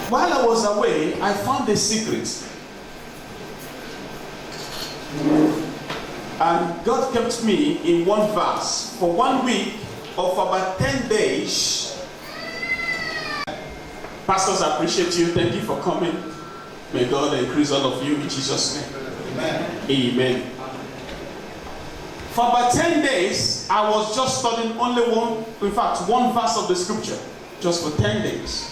while I was away, I found a secret. And God kept me in one verse for 1 week of about 10 days. Pastors, I appreciate you. Thank you for coming. May God increase all of you in Jesus' name. Amen. Amen. For about 10 days, I was just studying only one verse of the scripture, just for 10 days.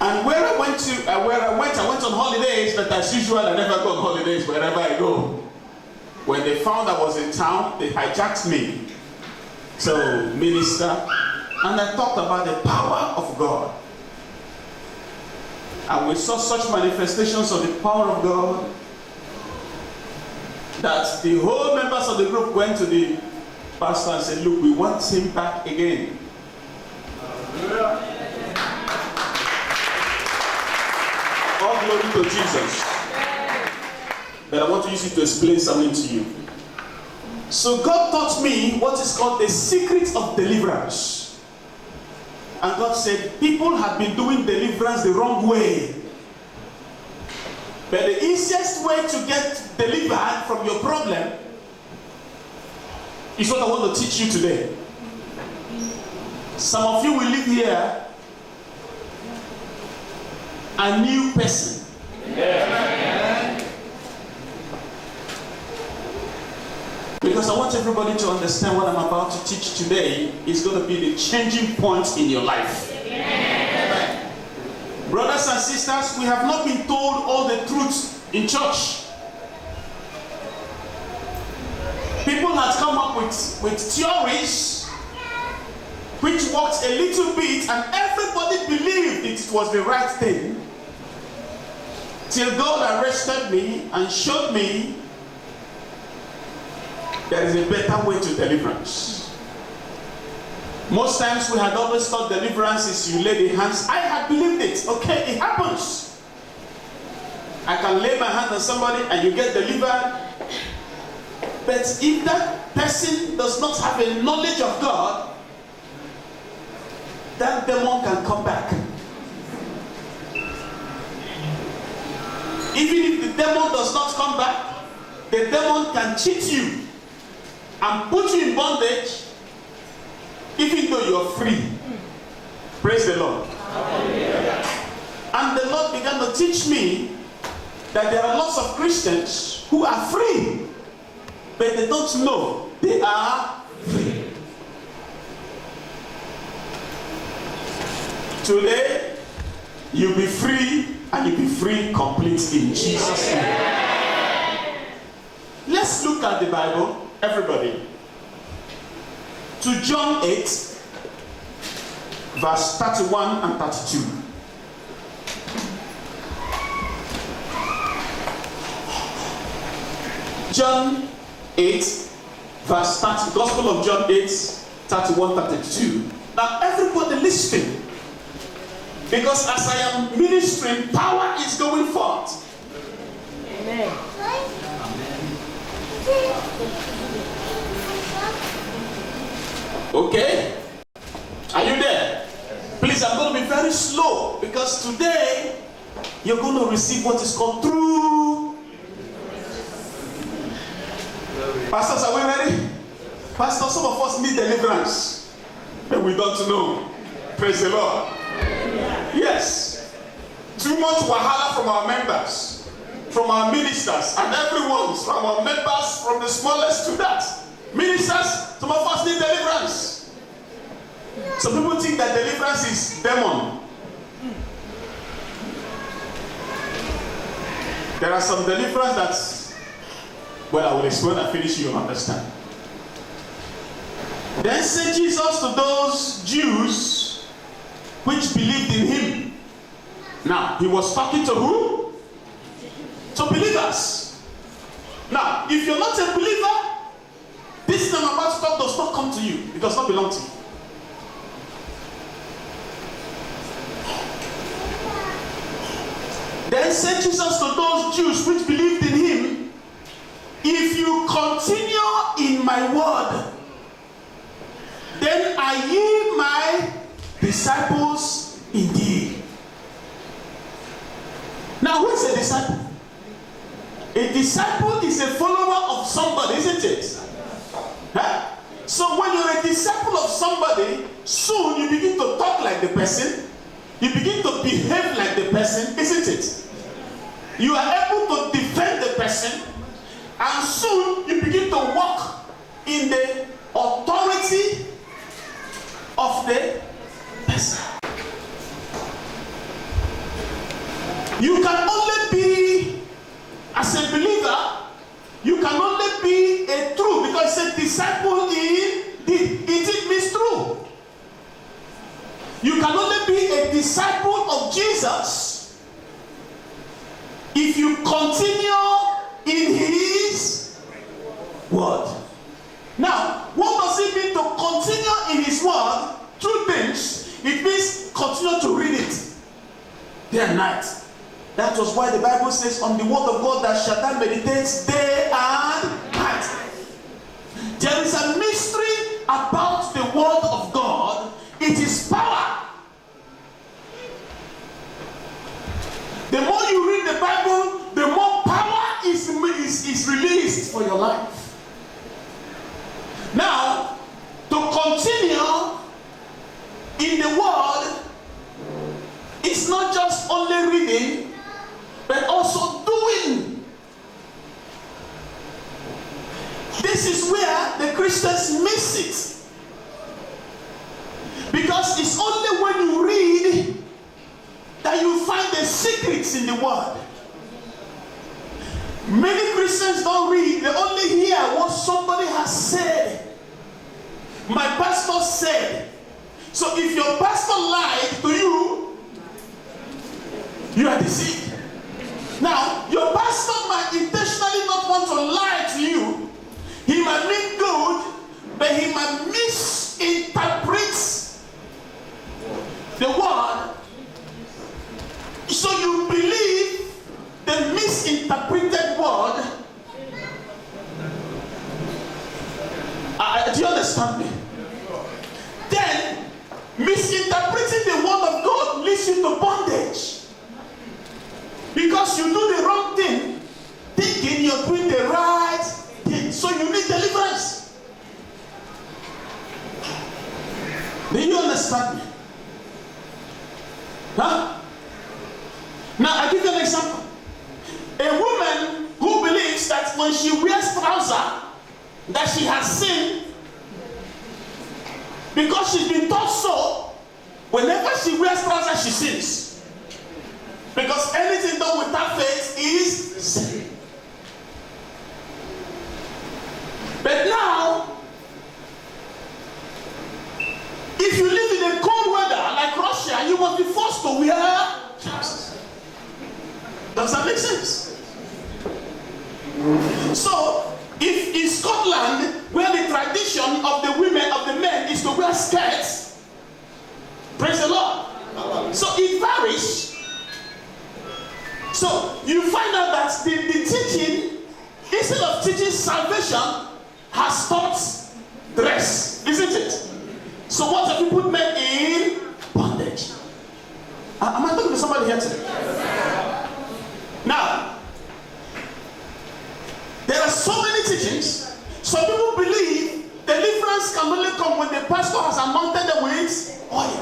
And where I went on holidays, but as usual, I never go on holidays wherever I go. When they found I was in town, they hijacked me to minister, and I talked about the power of God. And we saw such manifestations of the power of God that the whole members of the group went to the pastor and said, look, we want him back again. All glory to Jesus. But I want to use it to explain something to you. So God taught me what is called the secret of deliverance. And God said, people have been doing deliverance the wrong way. But the easiest way to get delivered from your problem is what I want to teach you today. Some of you will live here a new person. Yeah. Because I want everybody to understand what I'm about to teach today is going to be the changing point in your life. Yeah. Brothers and sisters, we have not been told all the truths in church. People have come up with theories which worked a little bit and everybody believed it was the right thing. Till God arrested me and showed me there is a better way to deliverance. Most times we had always thought deliverance is you lay the hands. I had believed it. Okay, it happens. I can lay my hand on somebody and you get delivered. But if that person does not have a knowledge of God, that demon can come back. Even if the demon does not come back, the demon can cheat you and put you in bondage even though you are free. Praise the Lord. And the Lord began to teach me that there are lots of Christians who are free, but they don't know they are free. Today, you'll be free, and you'll be free completely in Jesus' name. Let's look at the Bible, everybody. To John 8, verse 31 and 32. John 8, verse 30, Gospel of John 8, 31, 32. Now everybody listen. Because as I am ministering, power is going forth. Amen. Okay? Are you there? Please, I'm going to be very slow because today you're going to receive what is called true. Pastors, are we ready? Pastor, some of us need deliverance, but we don't know. Praise the Lord. Yes. Too much wahala from our members, from our ministers, and everyone, from our members, from the smallest to that. Ministers, some of us need deliverance. Some people think that deliverance is demon. There are some deliverance that's, well, I will explain and finish, you understand. Then said Jesus to those Jews which believed in him. Now, he was talking to who? To believers. Now, if you're not a believer, this thing I'm about to talk does not come to you. It does not belong to you. Then said Jesus to those Jews which believed in him, if you continue in my word, then are ye my disciples Now, who is a disciple? A disciple is a follower of somebody, isn't it? Huh? So when you're a disciple of somebody, soon you begin to talk like the person. You begin to behave like the person, isn't it? You are able to defend the person, and soon you begin to walk in the authority of the person. You can only be, as a believer, you can only be a true, because a disciple it means true. You can only be a disciple of Jesus if you continue in his word. Now, what does it mean to continue in his word? Two things. It means continue to read it day and night. That was why the Bible says, on the word of God that Satan meditates day and night. There is a mystery about the word of God. It is power. The more you read the Bible, the more power is released for your life. Now, to continue in the word, it's not just only reading, but also doing. This is where the Christians miss it. Because it's only when you read that you find the secrets in the word. Many Christians don't read, they only hear what somebody has said. My pastor said. So if your pastor lied to you, you are deceived. Now, your pastor might intentionally not want to lie to you. He might mean good, but he might misinterpret the word. So you believe the misinterpreted word. Do you understand me? Then, misinterpreting the word of God leads you to bondage. Because you do the wrong thing, thinking you're doing the right thing. So you need deliverance. Do you understand me? Huh? Now, I give you an example. A woman who believes that when she wears trousers, that she has sinned, because she's been taught so, whenever she wears trousers, she sins. Because anything done without faith is sin. But now, if you live in a cold weather like Russia, you must be forced to wear trousers. Does that make sense? So, if in Scotland, where the tradition of the women, of the men, is to wear skirts, praise the Lord. So it varies. So you find out that the teaching, instead of teaching salvation, has taught dress, isn't it? So what have you put men in bondage? Am I talking to somebody here today? Now, there are so many teachings. Some people believe deliverance can only come when the pastor has anointed them with oil.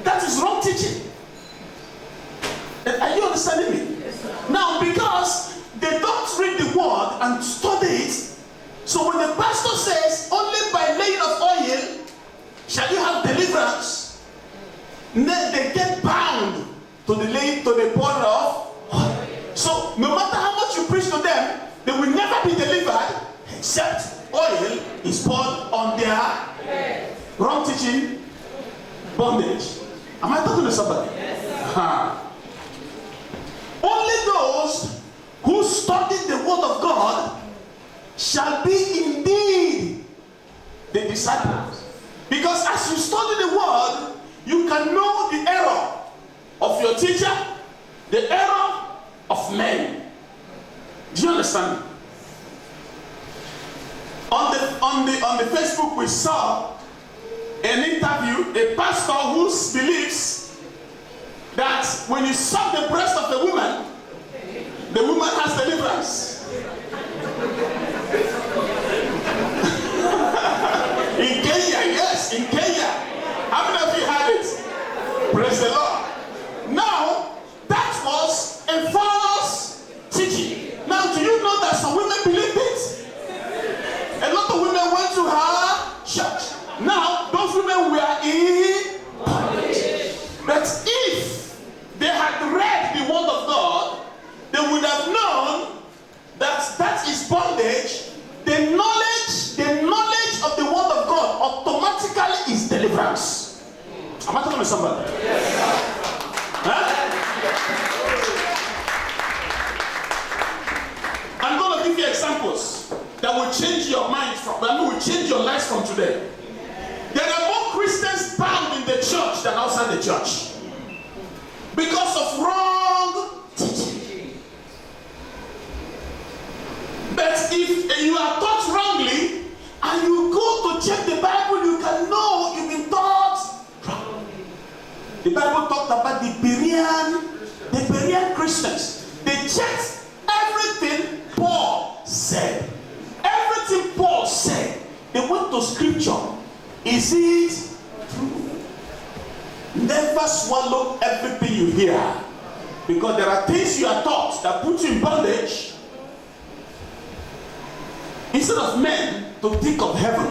That is wrong teaching. Are you understanding me? Now, because they don't read the word and study it, so when the pastor says, only by laying of oil shall you have deliverance, then they get bound to the pouring of oil. So, no matter how much you preach to them, they will never be delivered except oil is poured on their head. Wrong teaching, bondage. Am I talking to somebody? Yes, only those who study the word of God shall be indeed the disciples. Because as you study the word, you can know the error of your teacher, the error of men. Do you understand? On the Facebook, we saw an interview, a pastor who believes that when you suck the breast of a woman, The woman has deliverance. In Kenya, yes, in Kenya. How many of you had it? Praise the Lord. Now, that was a false teaching. Now, do you know that some women believed it? A lot of women went to her church. Now, those women were in bondage. But if they had read the word of God, they would have known that that is bondage. The knowledge of the word of God automatically is deliverance. Am I talking to somebody? Yes. Huh? I'm going to give you examples that will change your mind will change your lives from today. There are more Christians bound in the church than outside the church because of wrong teaching. But if you are taught wrongly and you go to check the Bible, you can know you've been taught wrongly. The Bible talked about the Berean Christians. They checked everything Paul said. Everything Paul said. They went to scripture. Is it true? Never swallow everything you hear. Because there are things you are taught that put you in bondage. Instead of men to think of heaven,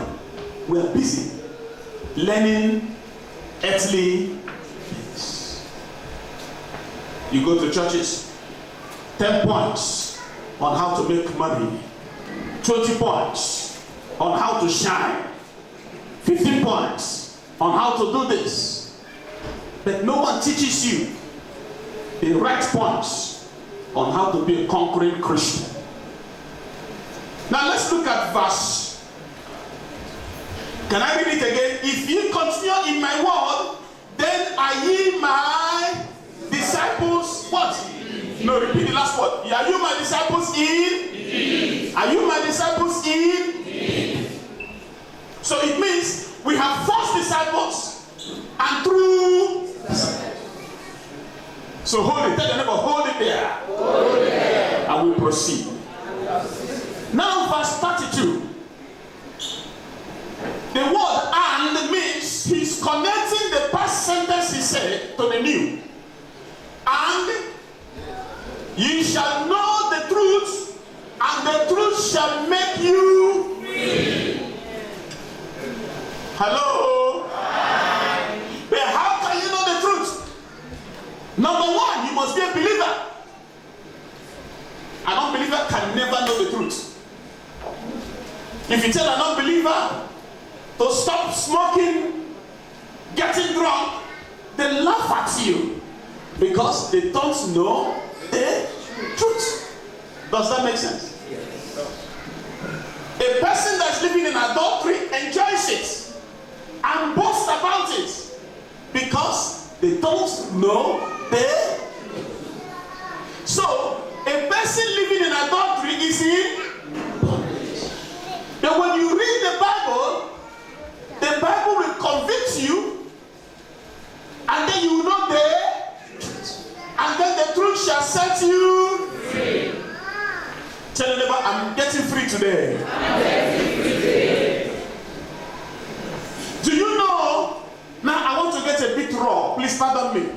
we are busy learning earthly things. You go to churches, 10 points on how to make money, 20 points on how to shine, 15 points on how to do this. But no one teaches you the right points on how to be a conquering Christian. Now let's look at verse. Can I read it again? If you continue in my word, then are ye my disciples. What? No, repeat the last word. Are you my disciples in? Are you my disciples in? So it means we have false disciples and true disciples. So hold it. Tell your neighbor, hold it there. Hold it there. And we proceed. Now verse 32. The word "and" means he's connecting the past sentence he said to the new. And ye shall know the truth, and the truth shall make you free. Hello? Hi. But how can you know the truth? Number one, you must be a believer. An unbeliever can never know the truth. If you tell an unbeliever to stop smoking, getting drunk, they laugh at you because they don't know the truth. Does that make sense? A person that's living in adultery enjoys it and boasts about it because they don't know the truth. So, a person living in adultery is in bondage. But when you read the Bible will convict you, and then you will know the truth. And then the truth shall set you free. Tell your neighbor, I'm getting free today. I'm getting free today. Do you know? Now I want to get a bit raw. Please pardon me.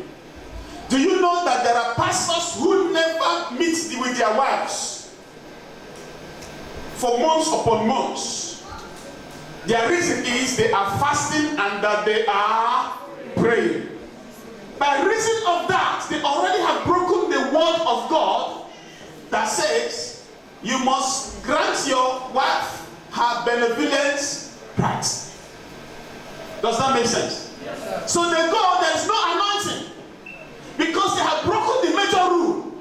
Do you know that there are pastors who never meet with their wives for months upon months? Their reason is they are fasting and that they are praying. By reason of that, they already have broken the word of God that says you must grant your wife her benevolent rights. Does that make sense? Yes, sir. So they go, there is no anointing because they have broken the major rule.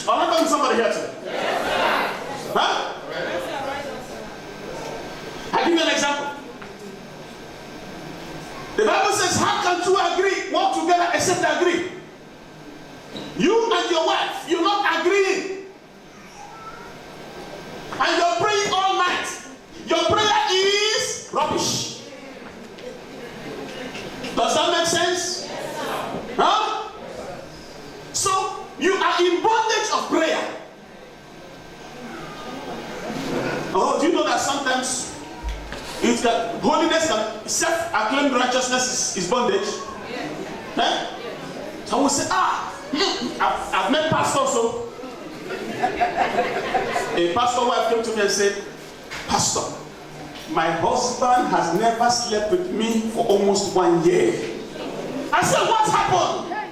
Am I talking to somebody here today? Yes, sir. Huh? I'll give you an example. The Bible says, how can two agree, walk together except they agree? You and your wife, you're not agreeing. And you're praying all night. Your prayer is rubbish. Does that make sense? Yes, huh? So, you are in bondage of prayer. Oh, do you know that sometimes holiness and self-acclaimed righteousness is bondage? Yeah. Eh? So I will say, I've met pastors. So a pastor wife came to me and said, Pastor, my husband has never slept with me for almost 1 year. I said, what happened?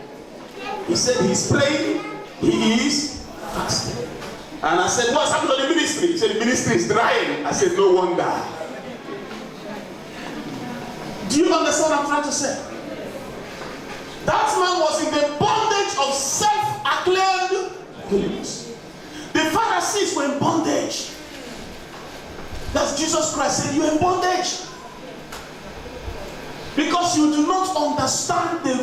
He said, he's praying, he is fasting. And I said, what's happened to the ministry? He said, the ministry is drying. I said, no wonder. Do you understand what I'm trying to say? That man was in the bondage of self-acclaimed holiness. The Pharisees were in bondage. That's Jesus Christ said, you're in bondage. Because you do not understand the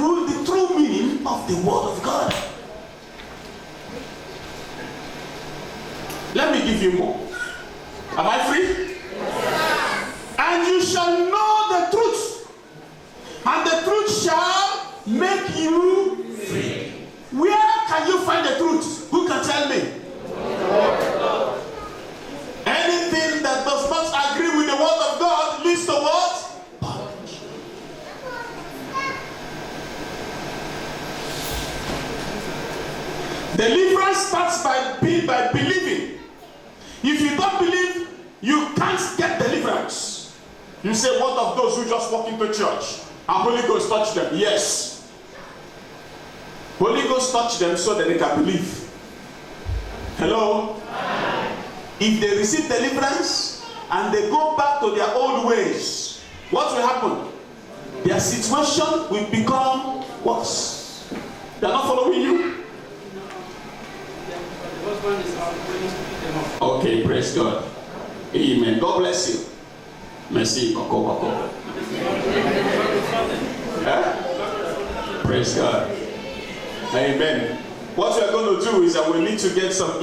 true meaning of the word of God. Let me give you more. Am I free? Yes. And you shall know the truth, and the truth shall make you free. Where can you find the truth? Who can tell me? Anything that does not agree with the word of God leads to what? Bondage. Deliverance starts by believing. If you don't believe, you can't get deliverance. You say, what of those who just walk into church and Holy Ghost touch them? Yes. Holy Ghost touch them so that they can believe. Hello? If they receive deliverance and they go back to their old ways, what will happen? Their situation will become worse. They are not following you? Okay, praise God. Amen. God bless you. Merci. Praise God. Amen. What we are going to do is that we need to get some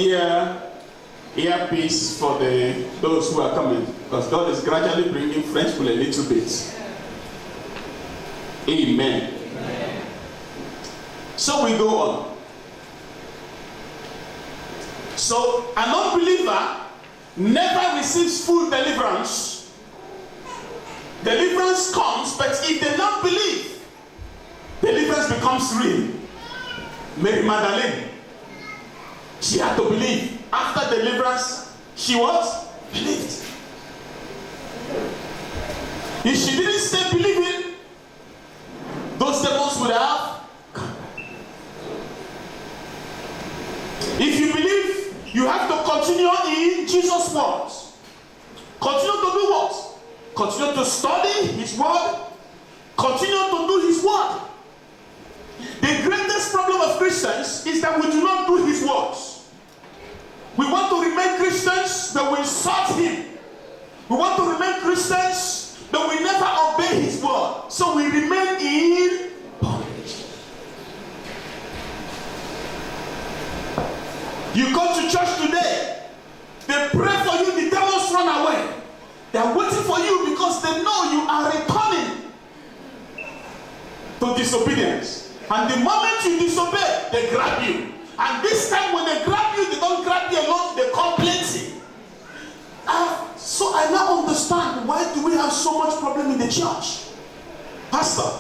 earpiece for those who are coming, because God is gradually bringing French people a little bit. Amen. So we go on. So an unbeliever never receives full deliverance. Deliverance comes, but if they don't believe, deliverance becomes real. Mary Magdalene, she had to believe. After deliverance, she was believed. If she didn't stay believing, those demons would have come. If you believe, you have to continue in Jesus' words. Continue to do what? Continue to study His word. Continue to do His word. The greatest problem of Christians is that we do not do His words. We want to remain Christians, but we insult Him. We want to remain Christians, but we never obey His word. So we remain in bondage. You go to church today, they pray for you, the devils run away. They are waiting for you because they know you are returning to disobedience. And the moment you disobey, they grab you. And this time when they grab you, they don't grab you alone, they call plenty. So I now understand why do we have so much problem in the church. Pastor,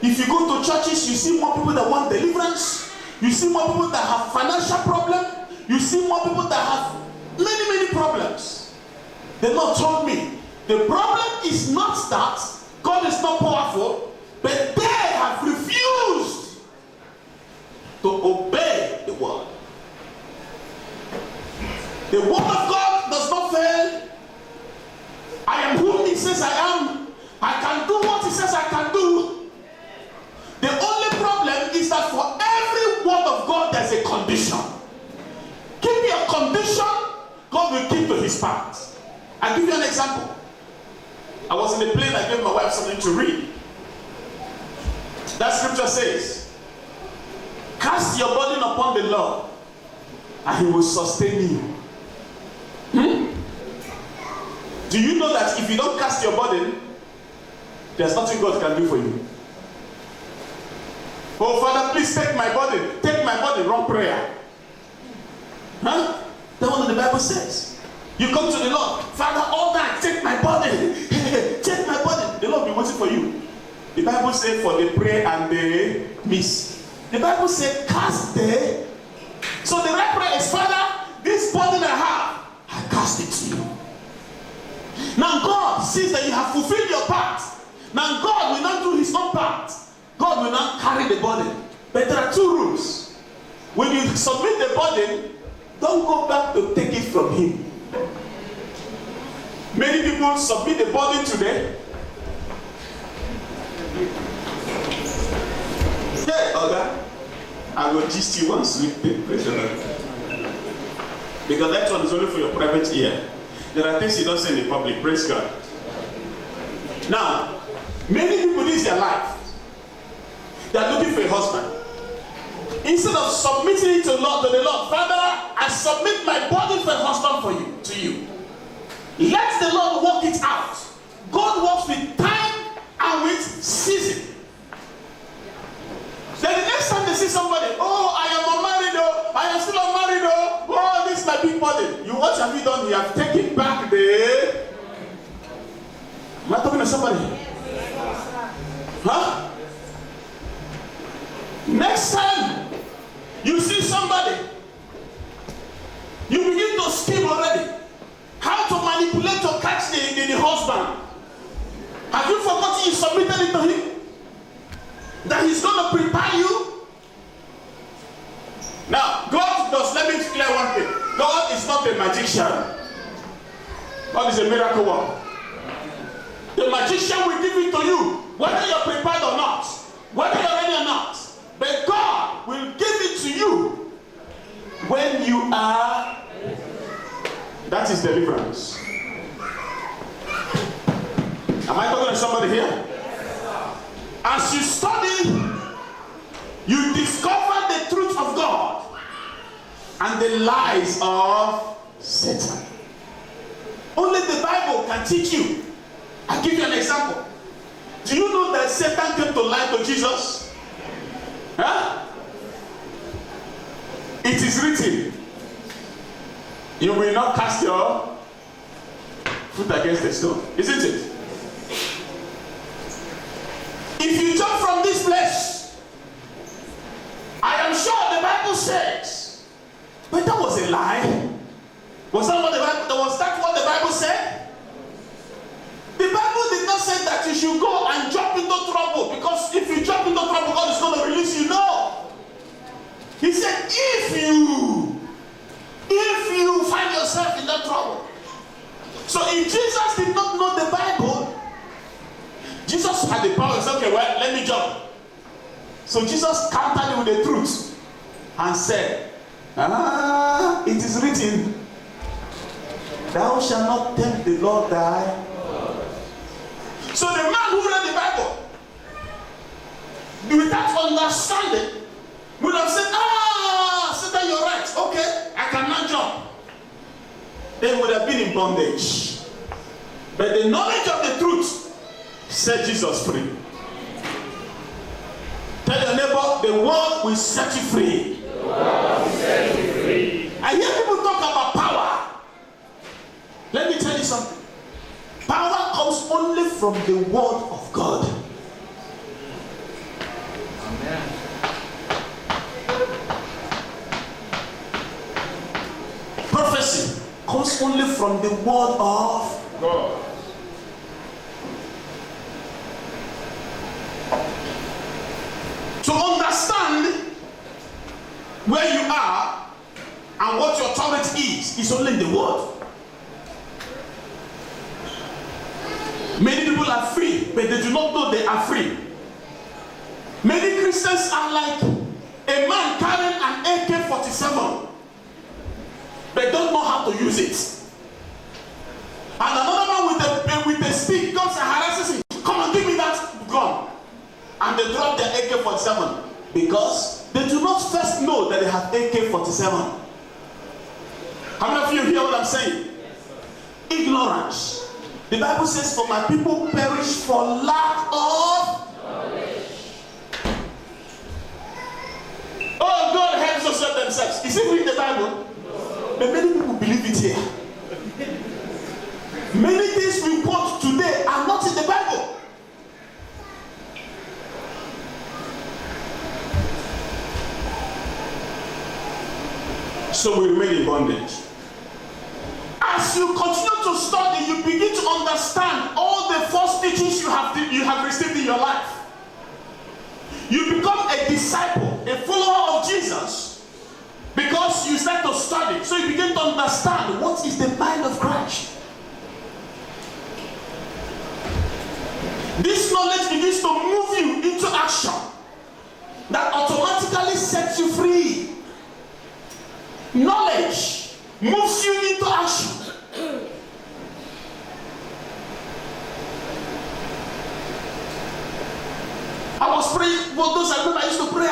if you go to churches, you see more people that want deliverance. You see more people that have financial problem. You see more people that have many problems. The Lord told me, the problem is not that God is not powerful, but they have refused to obey the word. The word of God does not fail. I am who He says I am. I can do what He says I can do. The only problem is that for every word of God there's a condition. Keep your condition, God will keep to His part. I'll give you an example. I was in the plane, I gave my wife something to read. That scripture says, cast your burden upon the Lord, and He will sustain you. Do you know that if you don't cast your burden, there's nothing God can do for you? Oh, Father, please take my burden. Take my burden. Wrong prayer. Huh? That's what the Bible says. You come to the Lord, Father, all that, take my body. Take my body. The Lord will be waiting for you. The Bible says for the pray and the miss. The Bible says cast the. So the right prayer is, Father, this body that I have, I cast it to you. Now God sees that you have fulfilled your part. Now God will not do his own part. God will not carry the burden. But there are two rules. When you submit the burden, don't go back to take it from him. Many people submit the burden today. Hey, Oga, I will gist you one sweet thing, because that one is only for your private ear. There are things you don't say in the public. Praise God. Now, many people live their life. They are looking for a husband. Instead of submitting it to the Lord, Father, I submit my body for a husband to you. Let the Lord work it out. God works with time and with season. Then the next time they see somebody, oh, I am unmarried, oh, I am still unmarried, oh, this is my big body. What have you done? You have taken back the. Am I talking to somebody? Huh? Next time you see somebody, you begin to scheme already. How to manipulate to catch the husband. Have you forgotten you submitted it to him? That he's going to prepare you? Now, God does, let me clear one thing. God is not a magician. God is a miracle worker. The magician will give it to you, whether you're prepared or not, whether you're ready or not. But God will give it to you when you are. That is deliverance. Am I talking to somebody here? As you study, you discover the truth of God and the lies of Satan. Only the Bible can teach you. I'll give you an example. Do you know that Satan came to lie to Jesus? Huh? It is written, you will not cast your foot against the stone. Isn't it? If you jump from this place, I am sure the Bible says, but that was a lie. Was that what the Bible said? The Bible did not say that you should go and jump into trouble, because if you jump into trouble, God is going to release you. No. He said, if you find yourself in that trouble. So if Jesus did not know the Bible, Jesus had the power. He said, okay, well, let me jump. So Jesus countered him with the truth and said, it is written, thou shalt not tempt the Lord thy God. So the man who read the Bible without understanding would have said, Satan, you're right. Okay, I cannot jump. They would have been in bondage. But the knowledge of the truth set Jesus free. Tell your neighbor, the word will set you free. The word will set you free. I hear people talk about power. Let me tell you something. Power comes only from the word of God. Amen. Prophecy comes only from the word of God. To understand where you are and what your authority is only in the word. Many people are free, but they do not know they are free. Many Christians are like a man carrying an AK-47, but don't know how to use it. And another man with a stick comes and harasses him. Come on, give me that gun. And they drop their AK-47 because they do not first know that they have AK-47. How many of you hear what I'm saying? Ignorance. The Bible says, for my people perish for lack of knowledge. Oh, God helps us save themselves. Is it in the Bible? No. But many people believe it here. Many things we quote today are not in the Bible. So we remain in bondage. As you continue to study, you begin to understand all the false teachings you have received in your life. You become a disciple, a follower of Jesus, because you start to study. So you begin to understand what is the mind of Christ. This knowledge begins to move you into action that automatically sets you free. Knowledge moves you into action. I was praying, well, those I remember I used to pray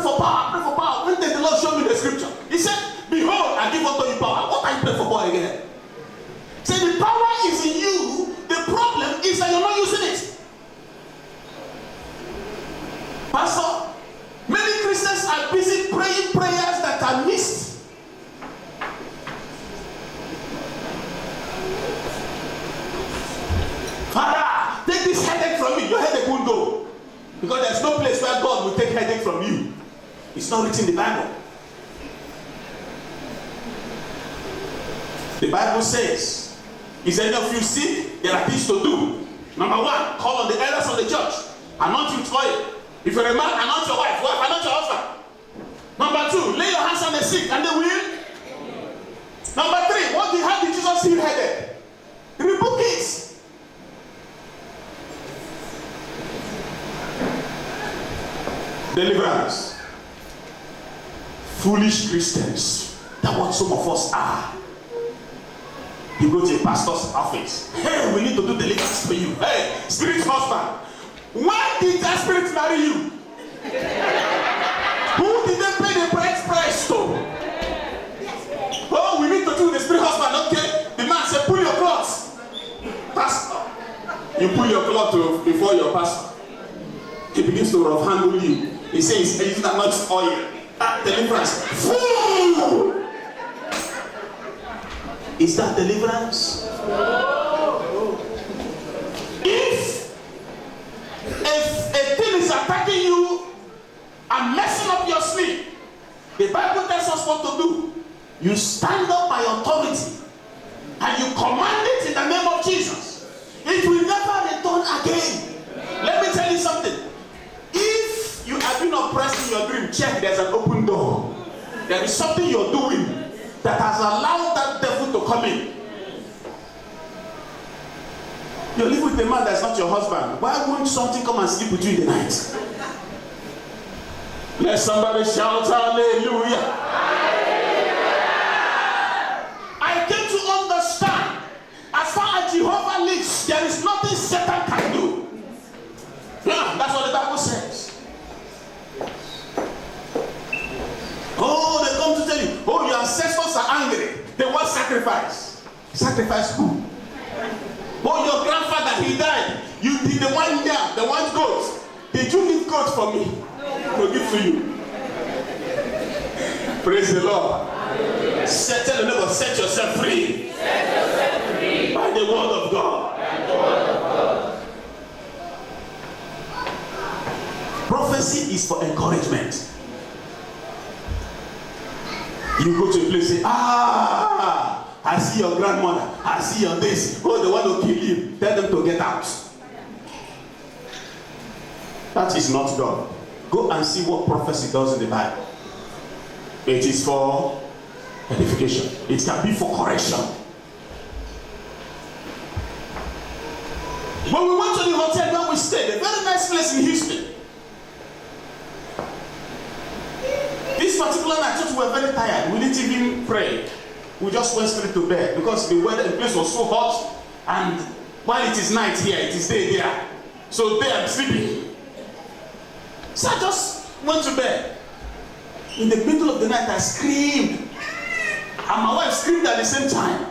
for power. When did the Lord show me the scripture? He said, behold, I give unto you power. What are you praying for power again? He said, the power is in you. The problem is that you're not using it. Pastor, many Christians are busy praying prayers that are missed. Father, take this headache from me. Your headache won't go. Because there's no place where God will take headache from you. It's not written in the Bible. The Bible says, is any of you sick? There are things to do. Number one, call on the elders of the church. Anoint you with oil. If you're a man, anoint your wife. Wife, anoint your husband. Number two, lay your hands on the sick and they will. Number three, what do you have? Did Jesus heal headache? Rebuke it. Deliverance. Foolish Christians. That's what some of us are. You go to a pastor's office. Hey, we need to do deliverance for you. Hey, spirit husband. Why did that spirit marry you? Who did they pay the price to? Oh, we need to do the spirit husband. Okay. The man said, pull your clothes. Pastor. You pull your cloth before your pastor. He begins to rough handle you. He says, it's not much oil. Deliverance. Fool! Is that deliverance? If a thing is attacking you and messing up your sleep, the Bible tells us what to do. You stand up by authority and you command it in the name of Jesus. It will never return again. Let me tell you something. If you have been oppressed in your dream, check, there's an open door. There is something you're doing that has allowed that devil to come in. You live with a man that's not your husband. Why won't something come and sleep with you in the night? Let somebody shout hallelujah. I came to understand, as far as Jehovah lives, there is nothing Satan can do. Yeah, that's what the Bible says. Oh, they come to tell you, oh, your ancestors are angry. They want sacrifice. Sacrifice who? Oh, your grandfather, he died. You did the one yam, the one goat. Did you leave goat for me? To give to you. Praise the Lord. Tell the neighbor, set yourself free. Set yourself free. By the word of God. By the word of God. Prophecy is for encouragement. You go to a place and say, I see your grandmother, I see your this. Oh, they want to kill you. Tell them to get out. That is not God. Go and see what prophecy does in the Bible. It is for edification. It can be for correction. When we went to the hotel where we stayed, a very nice place in Houston. This particular night, we were very tired. We didn't even pray. We just went straight to bed because the weather, the place was so hot, and while it is night here, it is day there. So there I'm sleeping. So I just went to bed. In the middle of the night, I screamed. And my wife screamed at the same time.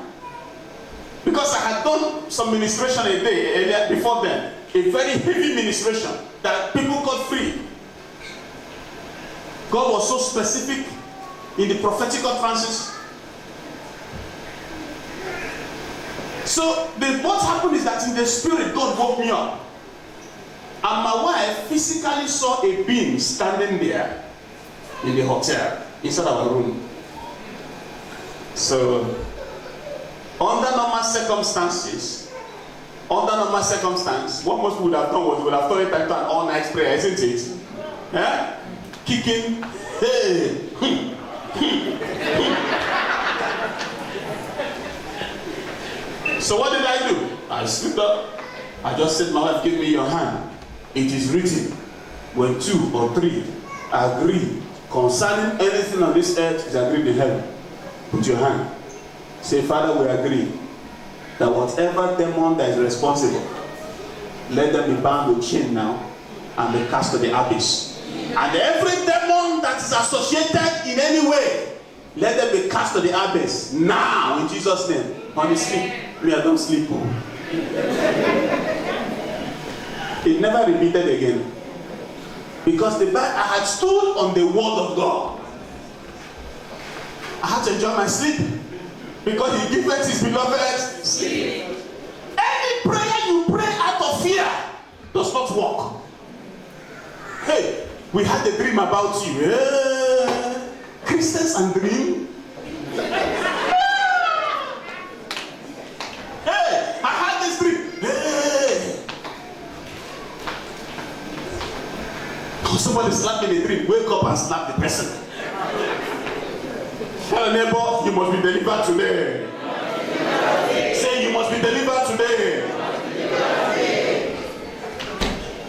Because I had done some ministration a day earlier before then. A very heavy ministration that people got free. God was so specific in the prophetic utterances. So what happened is that in the spirit, God woke me up. And my wife physically saw a being standing there in the hotel, inside our room. So, under normal circumstances, what most would have done was would have turned it into an all-night prayer, isn't it? Eh? Kicking, hey, So what did I do? I stood up. I just said, my wife, give me your hand. It is written, when 2 or 3 agree concerning anything on this earth is agreed in heaven. Put your hand. Say, Father, we agree that whatever demon that is responsible, let them be bound with chain now and be cast to the abyss. And every demon that is associated in any way, let them be cast to the abyss now in Jesus' name. Honey, sleep. Me, I don't sleep. It never repeated again. Because I had stood on the word of God. I had to enjoy my sleep. Because he giveth his beloved sleep. Any prayer you pray out of fear does not work. Hey, we had a dream about you. Christians and dream. Hey, I had this dream. Hey. Somebody slapped me in a dream. Wake up and slap the person. Tell a neighbor, you must be delivered today. Say, you must be delivered today.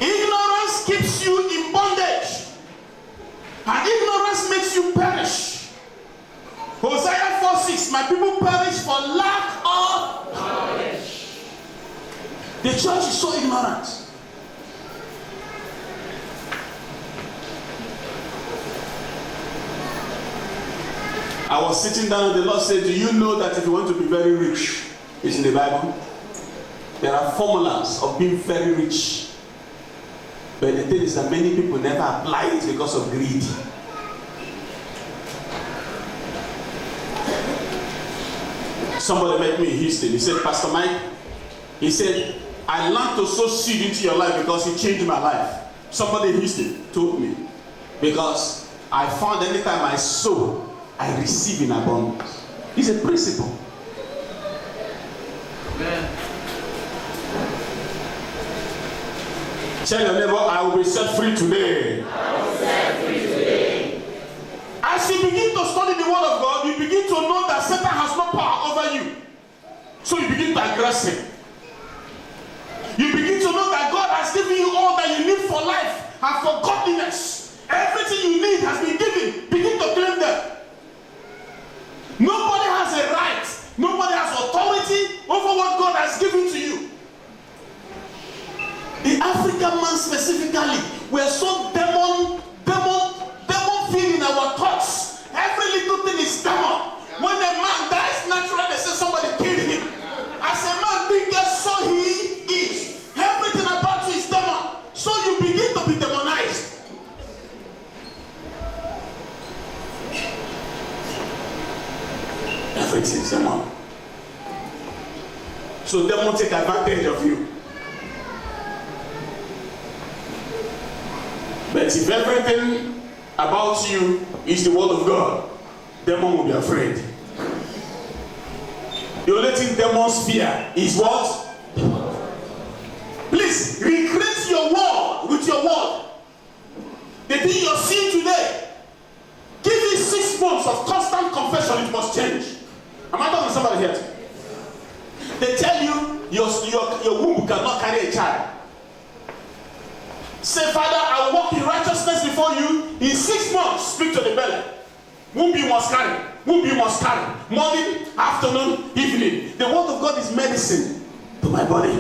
Ignorance keeps you in bondage. And ignorance makes you perish. Hosea 4:6, my people perish for lack of knowledge. The church is so ignorant. I was sitting down and the Lord said, do you know that if you want to be very rich, it's in the Bible? There are formulas of being very rich. But the thing is that many people never apply it because of greed. Somebody met me in Houston. He said, Pastor Mike, he said, I learned to sow seed into your life because it changed my life. Somebody in Houston told me. Because I found anytime I sow, I receive in abundance. It's a principle. Amen. Tell your neighbor, I will be set free today. I will be set free today. As you begin to study the word of God, you begin to know that Satan has no power over you. So you begin to aggress him. You begin to know that God has given you all that you need for life and for godliness. Everything you need has been given. Begin to claim them. Nobody has a right, nobody has authority over what God has given to you. The African man specifically, we are so demon filled in our thoughts. Every little thing is demon. When a man dies naturally, they say somebody killed him. As a man thinketh, so he is. Everything about you is demon. So you begin to be demonized. Everything is demon. So demon take advantage of you. But if everything about you is the word of God, demon will be afraid. The only thing demons fear is what? Please recreate your word with your word. The thing you're seeing today, give it 6 months of constant confession, it must change. Am I talking to somebody here? They tell you your womb cannot carry a child. Say, Father, I will walk in righteousness before you. In 6 months, speak to the belly. Womb you must carry. Womb you must carry. Morning, afternoon, evening. The word of God is medicine to my body.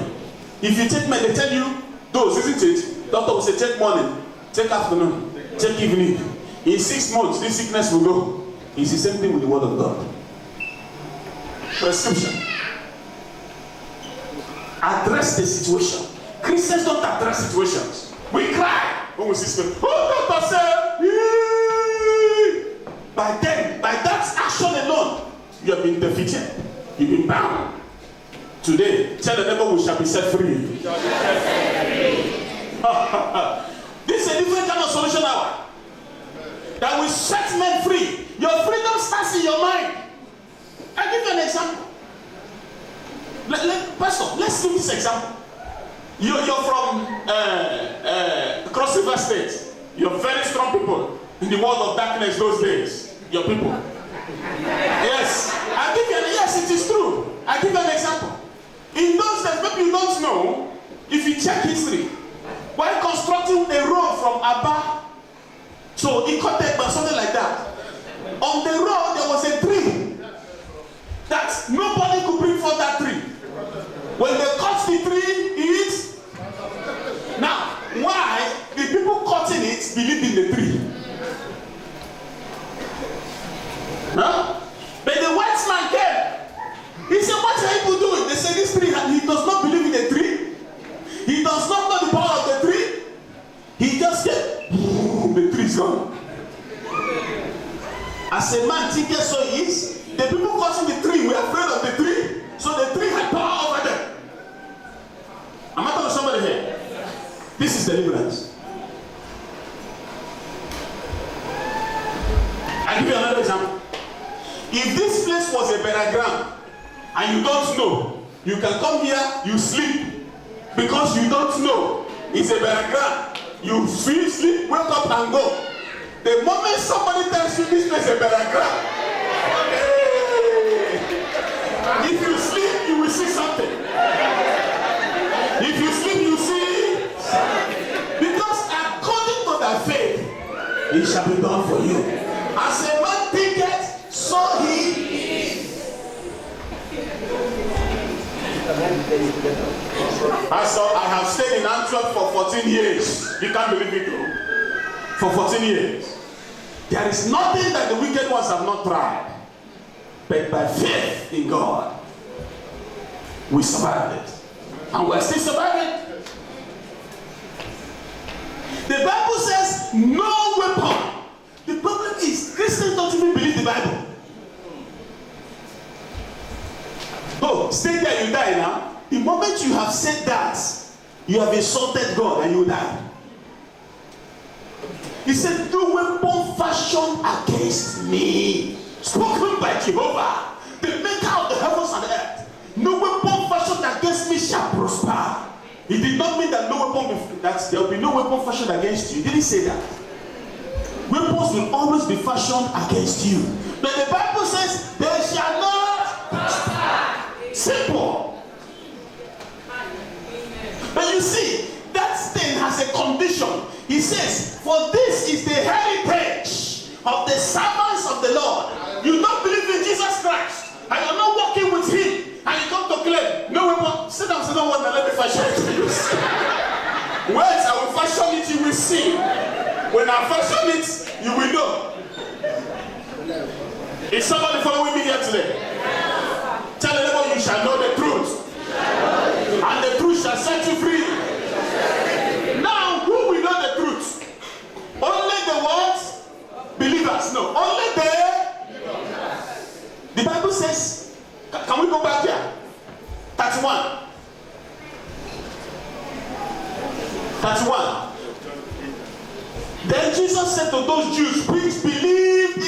If you take they tell you dose, isn't it? Doctor will say, take morning, take afternoon, take evening. In 6 months, this sickness will go. It's the same thing with the word of God. Prescription. Address the situation. Christians don't address situations. We cry when we see spirit. Oh, doctor said, by that action alone, you have been defeated. You've been bound Today, tell the neighbor we shall be set free. This is a different kind of solution hour. That will set men free. Your freedom starts in your mind. I'll give you an example. Pastor, let's do this example. You're from Cross River State. You're very strong people in the world of darkness those days. Your people. Yes. I'll give you yes, it is true. I'll give you an example. In those days, maybe you don't know, if you check history, while constructing a road from Aba to Ikoteba, something like that, on the road there was a tree that nobody could bring forth that tree. When they cut the tree, it now why the people cutting it believed in the tree? Huh? But the white man came. He said, what are people doing? They said this tree, and he does not believe in the tree. He does not know the power of the tree. He just said, the tree is gone. As a man thinketh, so he is. The people cutting the tree were afraid of the tree, so the tree had power over them. Am I talking to somebody here? This is deliverance. I'll give you another example. If this place was a burial ground and you don't know, you can come here, you sleep because you don't know it's a burial ground. You sleep, wake up and go. The moment somebody tells you this place is a burial ground, if you sleep, you will see something. If you sleep, you see. Because according to that faith, it shall be done for you. As a man thinketh, so he is. Pastor, I have stayed in Antwerp for 14 years. You can't believe it, though. For 14 years. There is nothing that the wicked ones have not tried. But by faith in God, we survived it. And we're still surviving. The Bible says, no weapon. The problem is, Christians don't even believe the Bible. Oh, stay there, you die now. The moment you have said that, you have insulted God and you die. He said, no weapon fashioned against me, spoken by Jehovah, the maker of the heavens and the earth. No weapon fashioned against me shall prosper. It did not mean that no weapon, that there will be no weapon fashioned against you. He didn't say that. Weapons will always be fashioned against you. But the Bible says, they shall not prosper. Simple. But you see, that thing has a condition. He says, for this is the heritage of the servants of the Lord. You don't believe in Jesus Christ, and you're not walking with him, and you come to claim, no weapon. Sit down, let me fashion it to you. Words, I will fashion it, you will see. When I fashion it, you will know. Is somebody following me here today? Tell the neighbor, you shall know the truth. And the truth shall set you free. Now, who will know the truth? Only the what? Believers. No, only the believers. The Bible says, can we go back here? 31. 31. Then Jesus said to those Jews which believed in.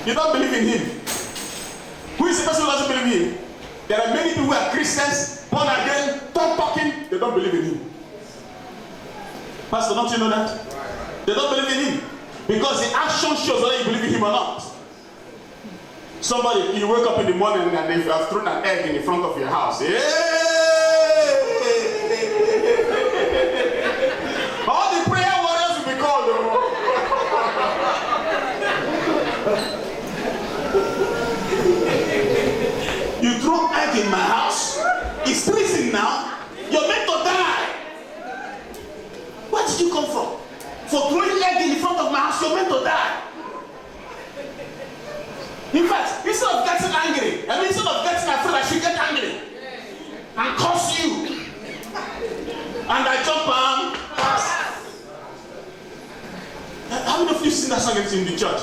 You don't believe in him. Who is the person who doesn't believe in him? There are many people who are Christians, born again, talking, they don't believe in him. Pastor, don't you know that? They don't believe in him. Because the action shows whether you believe in him or not. Somebody, you wake up in the morning and if you have thrown an egg in the front of your house. Yeah. All the prayer warriors will be called. You throw egg in my house. It's freezing now. You're meant to die. Where did you come from? For throwing egg in the front of my house, you're meant to die. In fact, instead of getting angry, instead of getting afraid, I should get angry and curse you. And I jump and pass. How many of you sing that song in the church?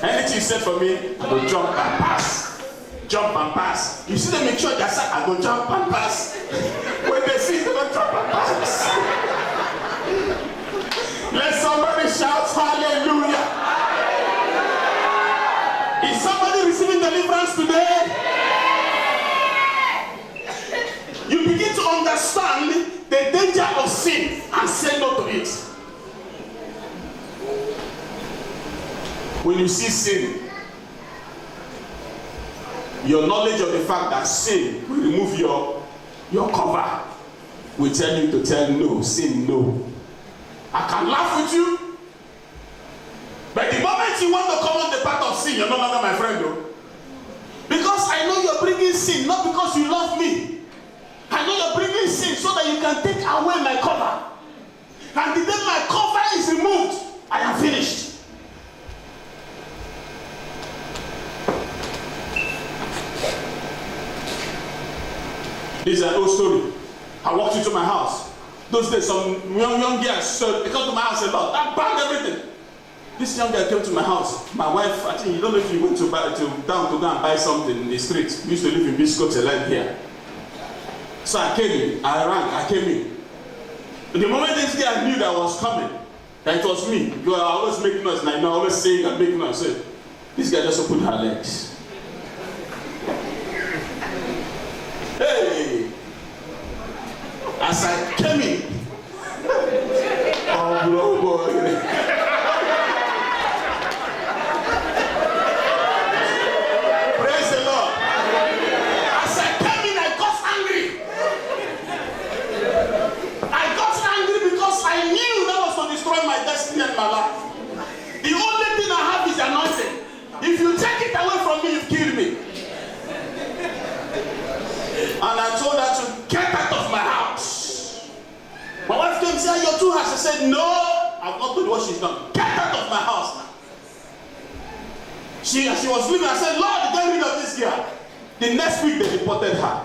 Anything you said for me, I go jump and pass. Jump and pass. You see them make sure that I go jump and pass. When they see they go jump and pass. Let somebody shout hallelujah. Is somebody receiving deliverance today? You begin to understand the danger of sin and say no to it. When you see sin, your knowledge of the fact that sin will remove your cover will tell you to tell no, sin no. I can laugh with you, but the moment you want to come on the path of sin, you're no longer my friend though. Because I know you're bringing sin, not because you love me. I know you're bringing sin so that you can take away my cover. And the day my cover is removed, I am finished. This is an old story. I walked into my house. Those days, some young girls, they come to my house a lot. I banged everything. This young girl came to my house. My wife, I think, you don't know if you went down to go and buy something in the street. We used to live in Biscote land here. So I came in, I came in. The moment this girl knew that I was coming, that it was me, because I always make noise, and I know I always saying and making noise. So this girl just opened her legs. Hey! As I came in, oh boy. Praise the Lord. As I came in, I got angry. I got angry because I knew that was to destroy my destiny and my life. The only thing I have is anointing. If you take it away from me, you've killed me. And I told her to get out of my house. My wife came and said, "You're too harsh." I said, "No, I've not done what she's done. Get out of my house now." She was leaving. I said, "Lord, get rid of this girl." The next week, they deported her.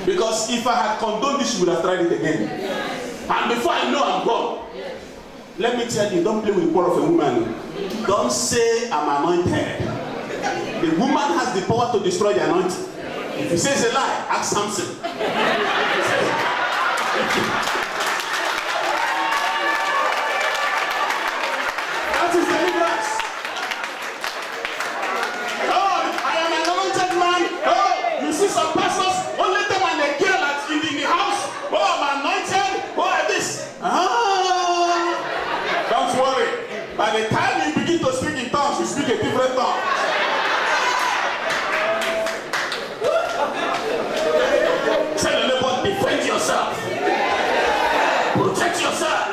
Because if I had condoned this, she would have tried it again. And before I know I'm gone. Let me tell you, don't play with the power of a woman. Don't say I'm anointed. The woman has the power to destroy the anointing. If he says a lie, ask Samson. That is deliverance. Oh, I am an anointed man. Oh, you see some pastors, only them and the girl that's in the house. Oh, I'm anointed. Oh, this. Don't worry. By the time you begin to speak in tongues, you speak a different tongue. Tell the neighbor, defend yourself. Protect yourself.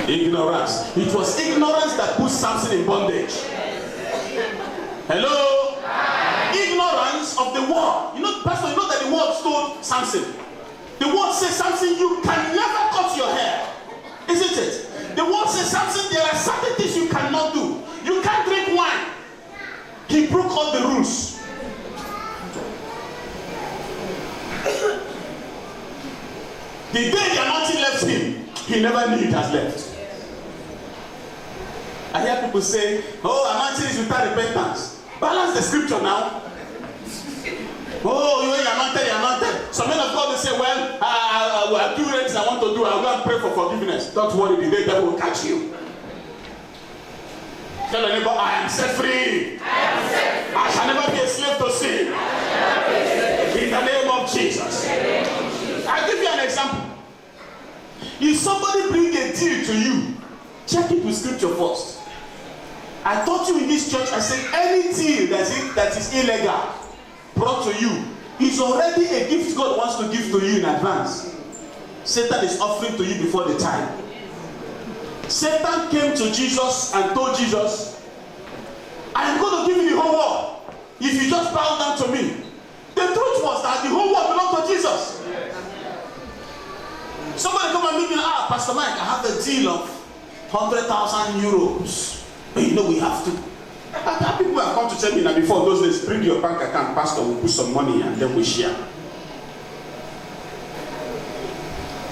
Ignorance. It was ignorance that put Samson in bondage. Hello? Ignorance of the word. You know, Pastor, you know that the word told Samson. The word says, Samson, you can never cut your hair. Isn't it? The word says, Samson, there are certain things you cannot do. You can't drink wine. He broke all the rules. The day the anointing left him, he never knew it has left. I hear people say, "Oh, anointing is without repentance." Balance the scripture now. Oh, you're anointed, you're anointed. Some men of God will say, "Well, I'll do things I want to do. I'll go and pray for forgiveness." Don't worry, the day devil will catch you. Tell your neighbor, I am set free. I shall never be a slave to sin. In the name of Jesus. I'll give you an example. If somebody brings a deal to you, check it with scripture first. I taught you in this church, I said any deal that is illegal brought to you is already a gift God wants to give to you in advance. Satan is offering to you before the time. Satan came to Jesus and told Jesus, "I am going to give you the whole world if you just bow down to me." The truth was that the whole world belonged to Jesus. Somebody come and meet me, "Pastor Mike, I have a deal of 100,000 euros. But you know we have to." People have come to tell me that before those days, bring your bank account, Pastor, we'll put some money and then we share.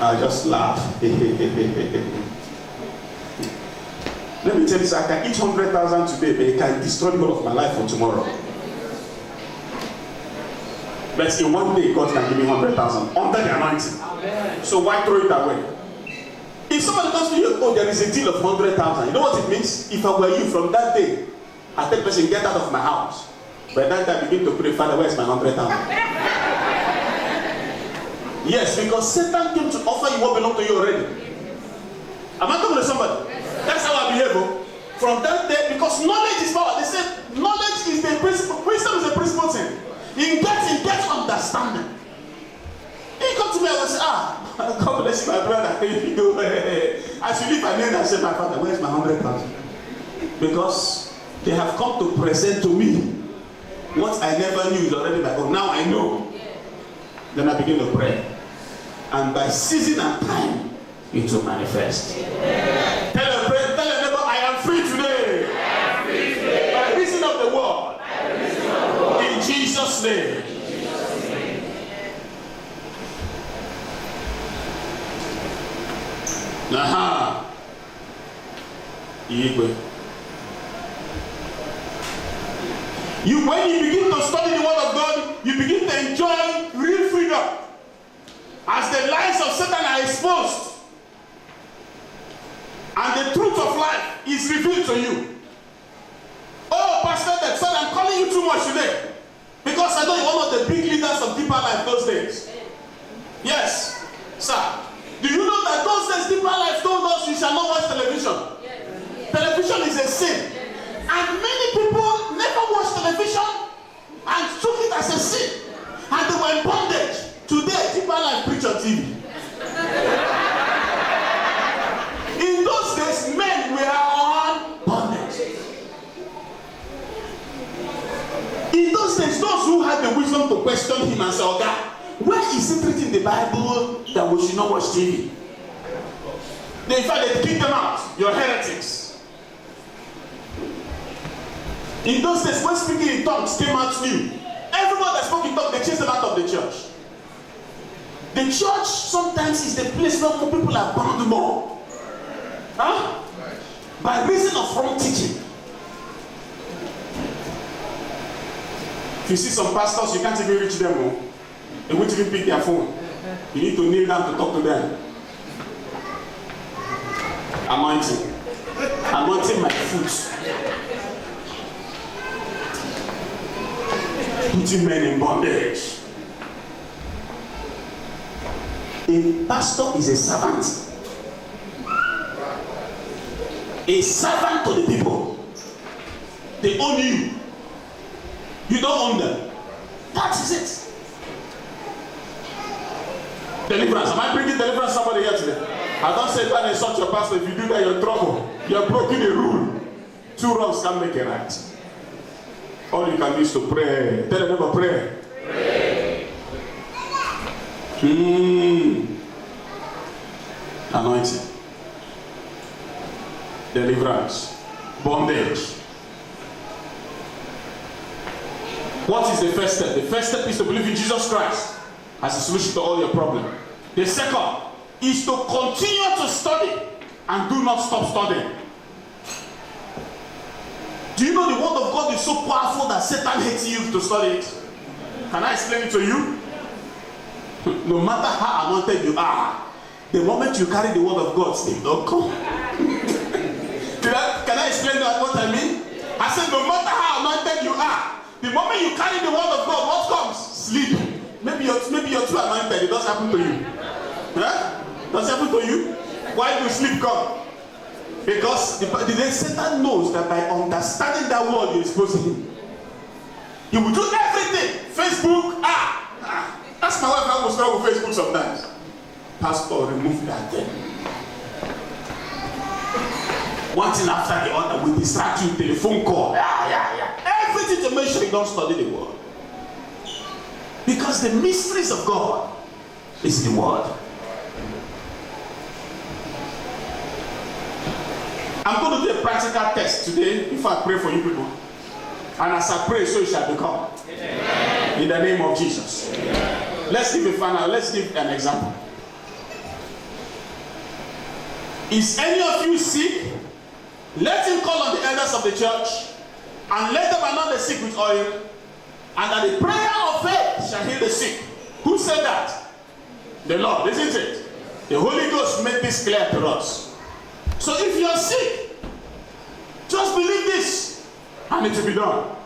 I just laugh. Let me tell you, I can eat 100,000 today, but it can destroy the whole of my life for tomorrow. But in one day, God can give me 100,000 under the anointing. Amen. So why throw it away? If somebody comes to you, oh, there is a deal of 100,000. You know what it means? If I were you, from that day, I tell the person, get out of my house. By that time, I begin to pray, Father, where's my 100,000? Yes, because Satan came to offer you what belongs to you already. Am I talking to somebody? That's how I behave. From that day, because knowledge is power. They say knowledge is the principle. Wisdom is the principal thing. In get understanding. He come to me and will say, God bless you, my brother. As you leave my name, I say, my father, where's my 100,000? Because they have come to present to me what I never knew is already my own. Now I know. Then I begin to pray. And by season and time, it will manifest. Yeah. Tell your neighbor, I am free today. I am free today. By reason of the word. In Jesus' name. Aha. When you begin to study the word of God, you begin to enjoy real freedom. As the lies of Satan are exposed, and the truth of life is revealed to you. Oh, Pastor, that said, I'm calling you too much today. Because I know you're one of the big leaders of Deeper Life those days. Yes, sir. Do you know that those days Deeper Life told us you shall not watch television? Yes. Television is a sin. Yes. And many people never watch television and took it as a sin. And they were in bondage. Today, Deeper Life preach on TV. In those days, men were on bondage. In those days, those who had the wisdom to question him and say, okay, where is it written in the Bible that we should not watch TV? In fact, they kicked them out. You're heretics. In those days, when speaking in tongues came out new, everyone that spoke in tongues, they chased them out of the church. The church sometimes is the place where more people are bound more. Huh? By reason of wrong teaching. If you see some pastors, you can't even reach them. They won't even pick their phone. You need to kneel down to talk to them. Anointing. Anointing my foot. Putting men in bondage. A pastor is a servant. A servant to the people. They own you. You don't own them. That is it. Deliverance. Am I bringing deliverance to somebody here today? I don't say that insult your pastor. If you do that, you're in trouble. You're breaking a rule. 2 wrongs can't make a right. All you can do is to pray. Tell them never pray. Pray. Anointing. Deliverance. Bondage. What is the first step? The first step is to believe in Jesus Christ as a solution to all your problems. The second is to continue to study and do not stop studying. Do you know the word of God is so powerful that Satan hates you to study it? Can I explain it to you? No matter how anointed you are, the moment you carry the word of God, sleep don't come. Can I explain what I mean? I said no matter how anointed you are, the moment you carry the word of God, what comes? Sleep. Maybe you're too anointed. It doesn't happen to you. Huh? Does it happen to you? Why do sleep come? Because the Satan knows that by understanding that word, you're exposed to him. He will do everything. Facebook, ask my wife how we struggle with Facebook sometimes. Pastor, remove that thing. One thing after the other will distract you. Telephone call. Everything to make sure you don't study the word. Because the mysteries of God is the word. I'm going to do a practical test today before I pray for you people. And as I pray, so it shall become. Amen. In the name of Jesus. Amen. Let's give an example. Is any of you sick? Let him call on the elders of the church, and let them anoint the sick with oil, and that the prayer of faith shall heal the sick. Who said that? The Lord, isn't it? The Holy Ghost made this clear to us. So if you are sick, just believe this, and it will be done.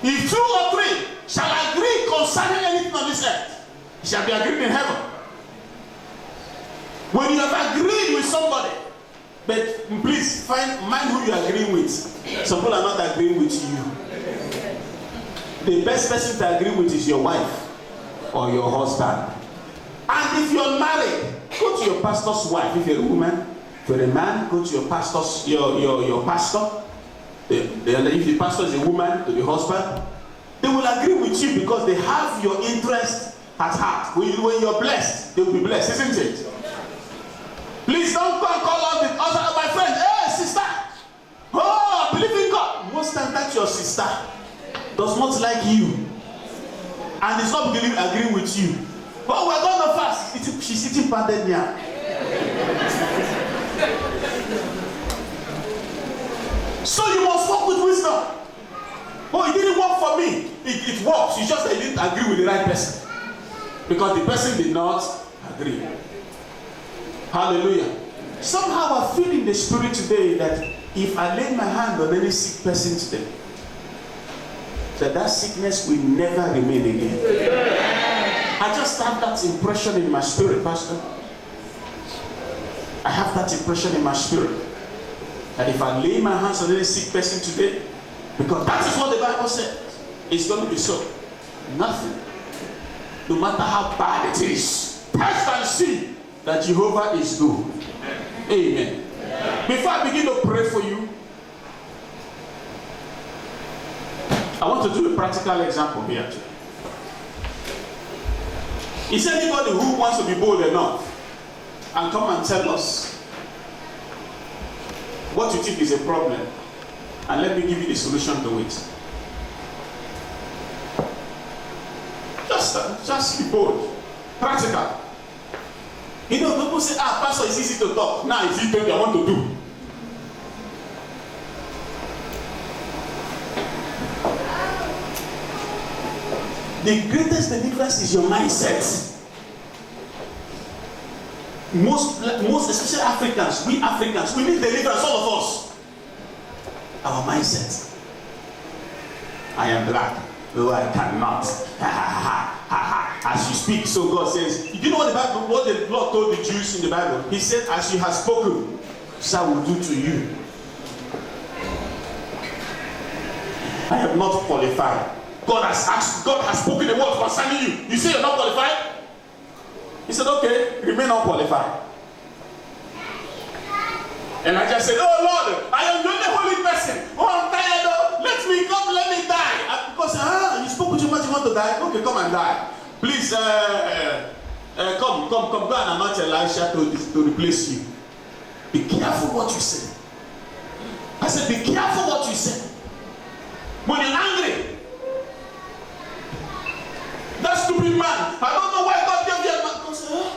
If 2 or 3 shall agree concerning anything on this earth, it shall be agreed in heaven. When you have agreed with somebody, but please mind who you are agreeing with. Some people are not agreeing with you. The best person to agree with is your wife or your husband. And if you're married, go to your pastor's wife. If you're a woman, if you're a man, go to your pastor's your pastor. If the pastor is a woman, to the husband, they will agree with you because they have your interest at heart. When you're blessed, they will be blessed, isn't it? Please don't go and call out the other, my friend. Hey, sister. Oh, I believe in God. Most times that your sister does not like you, and is not agreeing with you. But we're going to fast. She's eating pounded yam. So you must walk with wisdom. Oh, it didn't work for me. It works. It's just that you didn't agree with the right person. Because the person did not agree. Hallelujah. Somehow I feel in the spirit today that if I lay my hand on any sick person today, that sickness will never remain again. I just have that impression in my spirit, Pastor. I have that impression in my spirit. That if I lay my hands on any sick person today, because that is what the Bible said, it's going to be so. Nothing. No matter how bad it is, test and see that Jehovah is good. Amen. Before I begin to pray for you, I want to do a practical example here. Is anybody who wants to be bold enough and come and tell us what you think is a problem, and let me give you the solution to it? Just be bold, practical. You know, people say, Pastor, it's easy to talk. Now it's easy to I want to do. The greatest deliverance is your mindset. Most especially Africans, we need deliverance, all of us. Our mindset. I am black. No, I cannot. As you speak, so God says, you know what the Lord told the Jews in the Bible? He said, as you have spoken, so I will do to you. I am not qualified. God has spoken the word concerning you. You say you're not qualified? He said, okay, remain unqualified. And I just said, oh Lord, I am the only holy person. Oh, I'm tired. Let me come, let me die. Because you spoke too much, you want to die? Okay, come and die. Please, come, go and anoint Elisha to replace you. Be careful what you say. I said, be careful what you say. When you're angry, that stupid man, I don't know why God gave you that man. God said,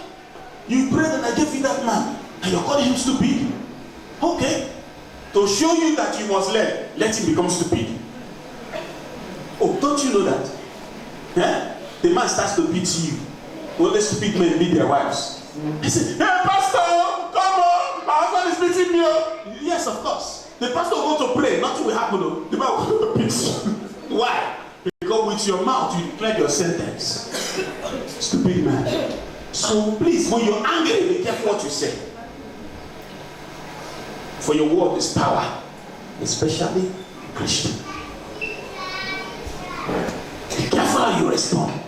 you prayed and I gave you that man, and you're calling him stupid. Okay. To show you that you must learn, let him become stupid. Oh, don't you know that? Yeah? The man starts to beat you. Only stupid men beat their wives. He said, hey, Pastor, come on, my husband is beating me. Yes, of course. The pastor will go to pray, nothing will happen. The man will go to beat you. Why? Because with your mouth, you declare your sentence. Stupid man. So please, when you're angry, be careful what you say. For your word is power, especially Christian. Be careful how you respond.